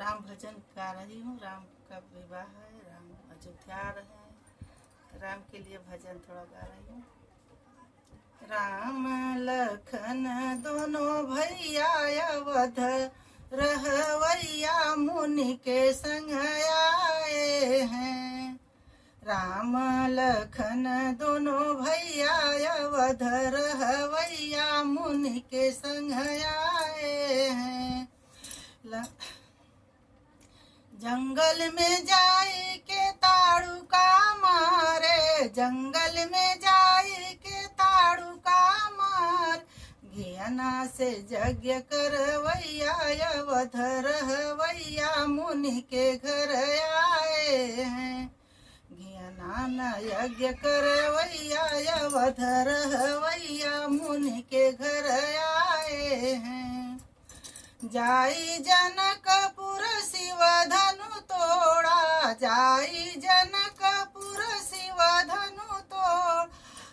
राम भजन गा रही हूँ। राम का विवाह है, राम अयोध्या आ रहे हैं, तो राम के लिए भजन थोड़ा गा रही हूँ। राम लखन दोनों भैया अवध रहवैया मुनि के संग आए हैं। राम लखन दोनों भैया अवध रहवैया मुनि के संग आए हैं। जंगल में जाई के ताड़ू का मारे, जंगल में जाई के ताड़ू का मार, ज्ञाना से यज्ञ करवैया अवध रहवैया मुनि के घर आए हैं। ज्ञाना यज्ञ करवैया अवध रहवैया मुनि के घर आए हैं। जाई जनकपुर शिव धनु तोड़ा, जाई जनकपुर शिव धनु तोड़,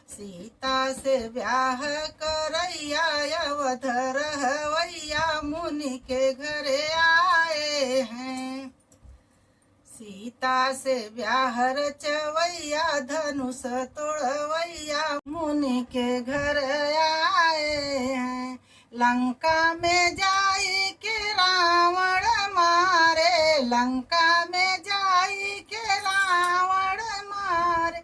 सीता से ब्याह करैया अवध रहवैया मुनि के घर आए हैं। सीता से ब्याह रचवैया धनुष तोड़वैया मुनि के घर आए हैं। लंका में जाई के रावण मारे, लंका में जाई के रावण मारे,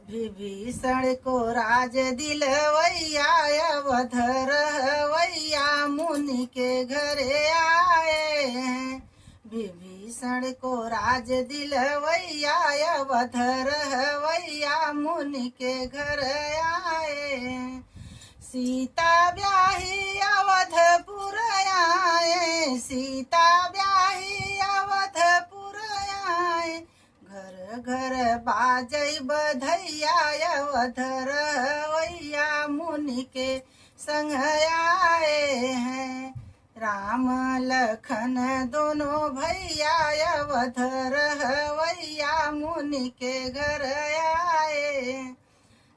विभीषण को राज दिलवैया अवध रहवैया मुनि के घर आए हैं। विभीषण को राज दिलवैया अवध रहवैया मुनि के घर आए हैं। सीता ब्याही अवधपुर आए, सीता ब्याही अवधपुर आए, घर घर बाजई बधैया अवध रहवैया मुनि के संग आए हैं। राम लखन दोनों भैया अवध रहवैया मुनि के घर आए।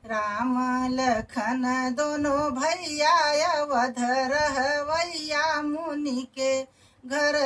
राम लखन दोनों भैया अवध रहवैया मुनि के घर